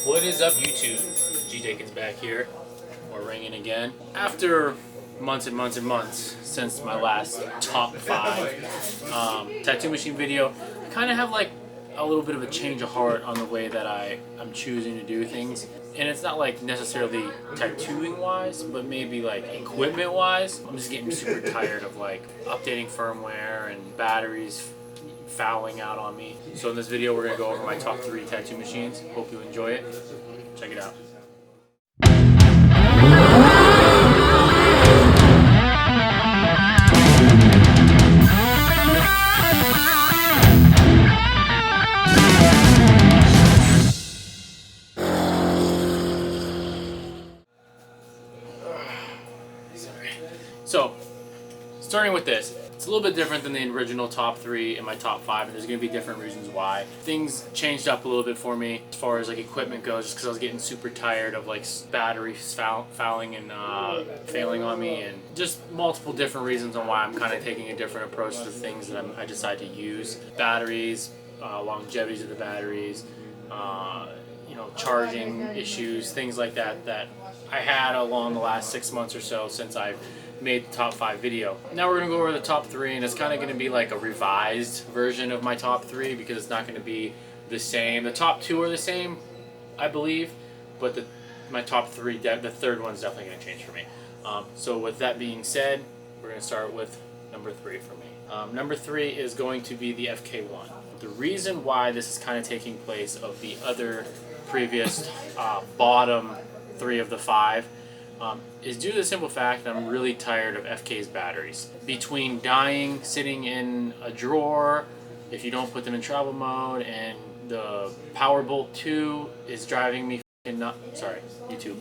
What is up, YouTube? G Dakin's back here. We're ringing again. After months and months and months since my last top 5 tattoo machine video, I kind of have like a little bit of a change of heart on the way that I'm choosing to do things. And it's not like necessarily tattooing wise, but maybe like equipment wise. I'm just getting super tired of like updating firmware and batteries fouling out on me. So in this video we're going to go over my top 3 tattoo machines. Hope you enjoy it. Check it out. So, starting with this, it's a little bit different than the original top 3 and my top 5, and there's going to be different reasons why. Things changed up a little bit for me as far as like equipment goes, just because I was getting super tired of like batteries fouling and failing on me, and just multiple different reasons on why I'm kind of taking a different approach to things that I decide to use. Batteries, longevities of the batteries, charging issues, things like that that I had along the last 6 months or so since I've made the top 5 video. Now we're going to go over the top 3, and it's kind of going to be like a revised version of my top 3 because it's not going to be the same. The top 2 are the same, I believe, but my top 3, the third one's definitely going to change for me. So with that being said, we're going to start with number 3 for me. Number 3 is going to be the FK1. The reason why this is kind of taking place of the other previous bottom 3 of the 5 is due to the simple fact that I'm really tired of FK's batteries. Between dying, sitting in a drawer, if you don't put them in travel mode, and the Powerbolt 2 is driving me nuts. Sorry, YouTube.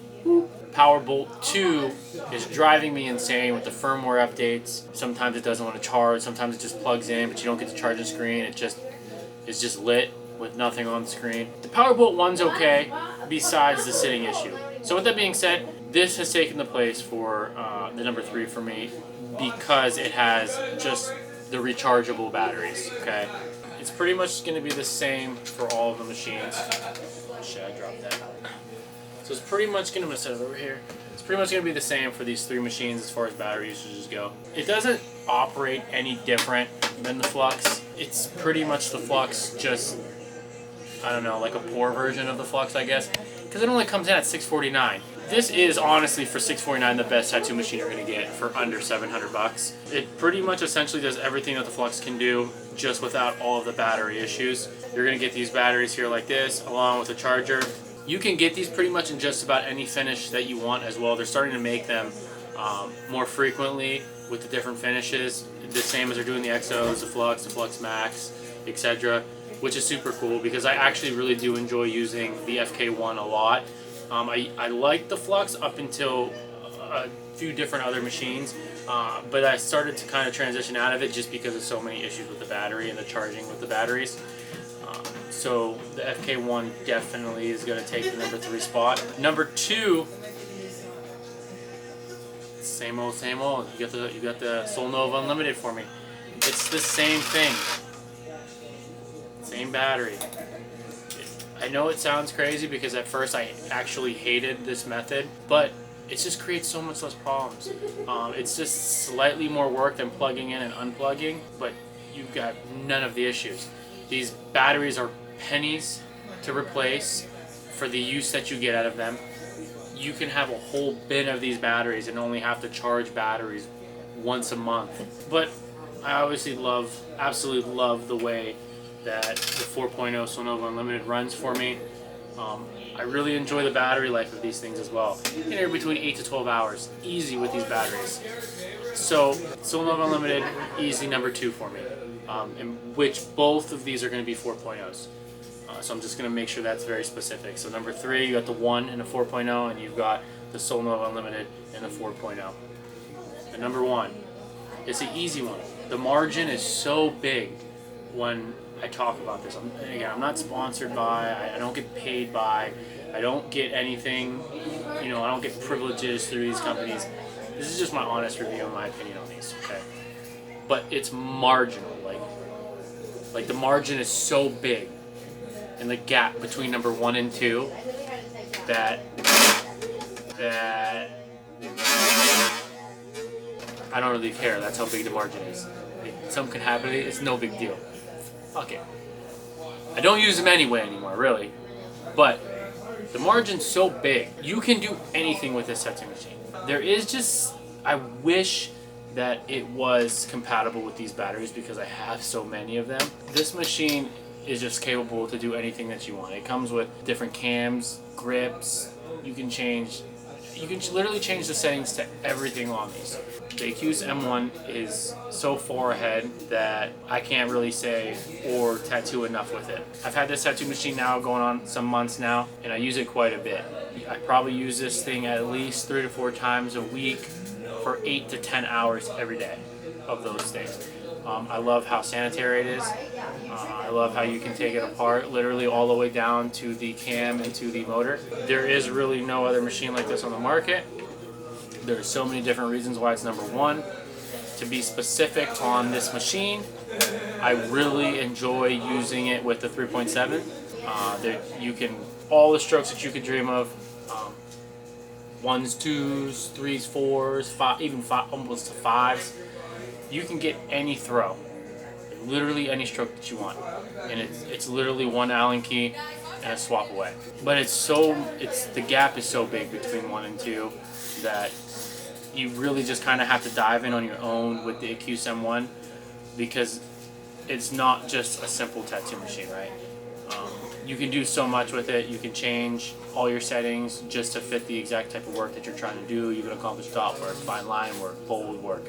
Powerbolt 2 is driving me insane with the firmware updates. Sometimes it doesn't want to charge, sometimes it just plugs in, but you don't get to charge the screen. It's just lit with nothing on the screen. The Powerbolt 1's okay, besides the sitting issue. So with that being said, this has taken the place for the number 3 for me because it has just the rechargeable batteries, okay? It's pretty much going to be the same for all of the machines. Shit, I dropped that. So it's pretty much going to set it over here. It's pretty much going to be the same for these 3 machines as far as battery usages go. It doesn't operate any different than the Flux. It's pretty much the Flux, just, I don't know, like a poor version of the Flux, I guess, because it only comes in at $649. This is honestly, for $649, the best tattoo machine you're going to get for under $700. It pretty much essentially does everything that the Flux can do, just without all of the battery issues. You're going to get these batteries here like this, along with a charger. You can get these pretty much in just about any finish that you want as well. They're starting to make them more frequently with the different finishes, the same as they're doing the XOs, the Flux Max, etc., which is super cool because I actually really do enjoy using the FK1 a lot. I liked the Flux up until a few different other machines, but I started to kind of transition out of it just because of so many issues with the battery and the charging with the batteries. So the FK1 definitely is going to take the number 3 spot. Number 2, same old, same old. You got the Solnova Unlimited for me. It's the same thing, same battery. I know it sounds crazy because at first I actually hated this method, but it just creates so much less problems. It's just slightly more work than plugging in and unplugging, but you've got none of the issues. These batteries are pennies to replace for the use that you get out of them. You can have a whole bin of these batteries and only have to charge batteries once a month. But I obviously absolutely love the way that the 4.0 Solnova Unlimited runs for me. I really enjoy the battery life of these things as well. Anywhere between 8 to 12 hours, easy with these batteries. So Solnova Unlimited, easy number 2 for me, in which both of these are going to be 4.0s. So I'm just going to make sure that's very specific. So number 3, you got the 1 and a 4.0, and you've got the Solnova Unlimited and the 4.0. And number 1, it's an easy one. The margin is so big when I talk about this. Again, I'm not sponsored by, I don't get paid by, I don't get anything, I don't get privileges through these companies. This is just my honest review and my opinion on these, okay? But it's marginal, like the margin is so big, and the gap between number 1 and 2 that I don't really care. That's how big the margin is. Something can happen. It's no big deal. Fuck it. I don't use them anyway anymore, really. But the margin's so big, you can do anything with this tattoo machine. There is just, I wish that it was compatible with these batteries because I have so many of them. This machine is just capable to do anything that you want. It comes with different cams, grips. You can literally change the settings to everything on these. The Accuse M1 is so far ahead that I can't really say or tattoo enough with it. I've had this tattoo machine now going on some months now, and I use it quite a bit. I probably use this thing at least 3 to 4 times a week for 8 to 10 hours every day of those days. I love how sanitary it is. I love how you can take it apart literally all the way down to the cam and to the motor. There is really no other machine like this on the market. There are so many different reasons why it's number one. To be specific on this machine, I really enjoy using it with the 3.7. You can, all the strokes that you could dream of, 1s, 2s, 3s, 4s, 5, even 5, almost to 5s. You can get any throw, literally any stroke that you want, and it's literally one Allen key and a swap away. But the gap is so big between 1 and 2 that you really just kind of have to dive in on your own with the Accuse M1 because it's not just a simple tattoo machine, right? You can do so much with it. You can change all your settings just to fit the exact type of work that you're trying to do. You can accomplish dot work, fine line work, bold work,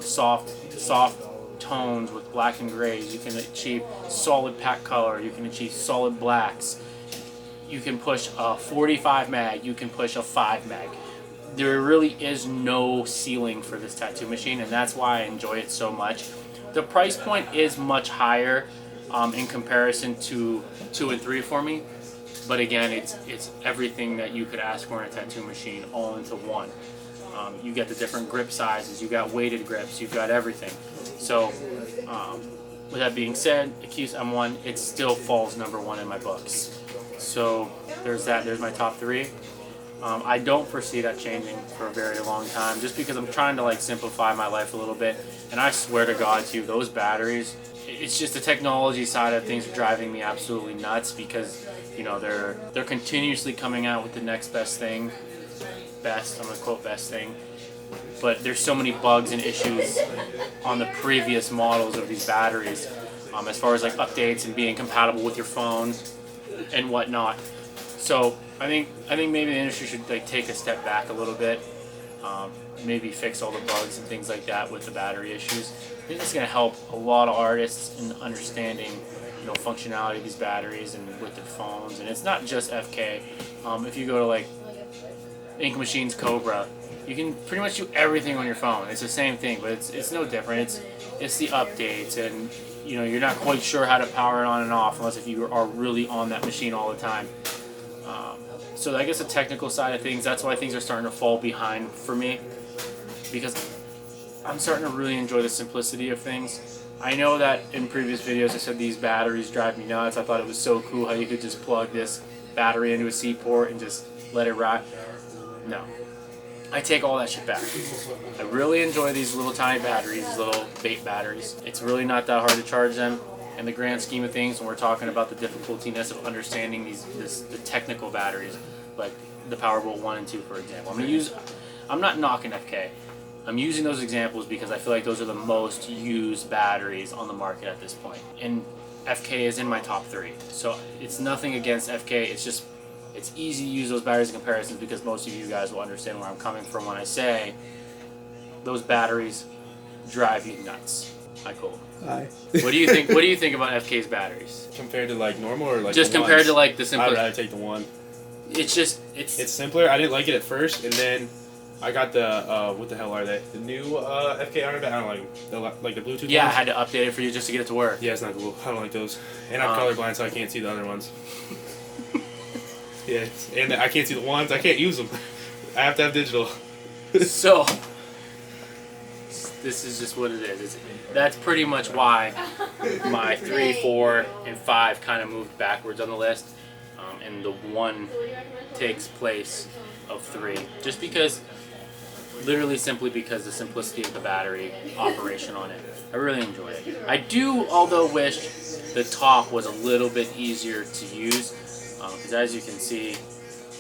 soft tones with black and grays. You can achieve solid pack color. You can achieve solid blacks. You can push a 45 mag. You can push a 5 mag. There really is no ceiling for this tattoo machine, and that's why I enjoy it so much. The price point is much higher in comparison to 2 and 3 for me, but again, it's everything that you could ask for in a tattoo machine all into one. You get the different grip sizes, you got weighted grips, you've got everything. So with that being said, Accuse M1, it still falls number one in my books. So there's that. There's my top 3. I don't foresee that changing for a very long time, just because I'm trying to simplify my life a little bit. And I swear to God, too, those batteries, it's just the technology side of things are driving me absolutely nuts because they're continuously coming out with the next best thing. I'm gonna quote best thing. But there's so many bugs and issues on the previous models of these batteries, as far as updates and being compatible with your phone and whatnot. So I think maybe the industry should take a step back a little bit, maybe fix all the bugs and things like that with the battery issues. I think it's going to help a lot of artists in understanding functionality of these batteries and with their phones. And it's not just FK. If you go to Ink Machine's Cobra, you can pretty much do everything on your phone. It's the same thing, but it's no different. It's the updates, and you're not quite sure how to power it on and off unless if you are really on that machine all the time. So I guess the technical side of things, that's why things are starting to fall behind for me, because I'm starting to really enjoy the simplicity of things. I know that in previous videos I said these batteries drive me nuts. I thought it was so cool how you could just plug this battery into a C port and just let it ride. No. I take all that shit back. I really enjoy these little tiny batteries, these little vape batteries. It's really not that hard to charge them. In the grand scheme of things, when we're talking about the difficultiness of understanding the technical batteries, like the Powerbolt 1 and 2, for example. I'm not knocking FK. I'm using those examples because I feel like those are the most used batteries on the market at this point. And FK is in my top 3. So it's nothing against FK, it's easy to use those batteries in comparisons because most of you guys will understand where I'm coming from when I say those batteries drive you nuts. Hi, Cole. Hi. What do you think? What do you think about FK's batteries? Compared to normal or just compared to the simple? I'd rather take the 1. It's simpler. I didn't like it at first, and then I got the what the hell are they? The new FK Iron Bat. I don't like the Bluetooth. Yeah, ones. I had to update it for you just to get it to work. Yeah, it's not cool. I don't like those, and I'm colorblind, so I can't see the other ones. Yeah, and I can't see the ones. I can't use them. I have to have digital. So this is just what it is. That's pretty much why my 3, 4, and 5 kind of moved backwards on the list. and the 1 takes place of 3. Just because, literally simply because the simplicity of the battery operation on it. I really enjoy it. I do, although, wish the top was a little bit easier to use, because as you can see,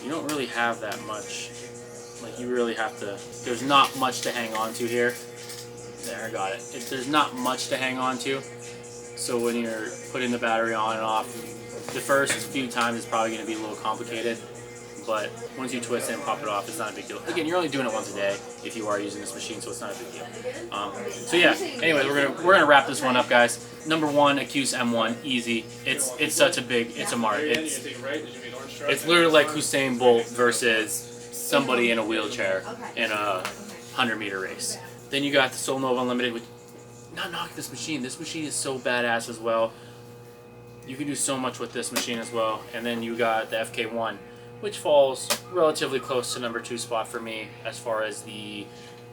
you don't really have that much. Like, you really have to, there's not much to hang on to here. There, I got it. There's not much to hang on to. So when you're putting the battery on and off, the first few times it's probably going to be a little complicated. But once you twist it and pop it off, it's not a big deal. Again, you're only doing it once a day if you are using this machine, so it's not a big deal. So yeah. Anyways, we're gonna wrap this one up, guys. Number 1, Accuse M1, easy. It's such a big, it's a mark. It's literally like Usain Bolt versus somebody in a wheelchair in a 100-meter race. Then you got the Solnova Unlimited, which, not knocking this machine. This machine is so badass as well. You can do so much with this machine as well. And then you got the FK1, which falls relatively close to number 2 spot for me as far as the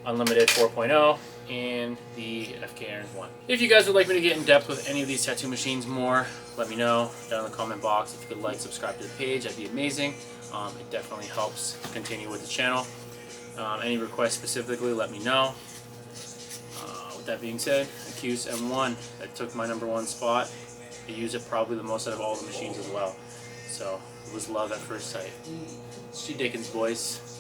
Unlimited 4.0 and the FK Aaron 1. If you guys would like me to get in depth with any of these tattoo machines more, let me know down in the comment box. If you could like, subscribe to the page, that'd be amazing. It definitely helps continue with the channel. Any requests specifically, let me know. With that being said, Accuse M1, that took my number 1 spot. I use it probably the most out of all the machines as well. So it was love at first sight. It's G Dickens, boys.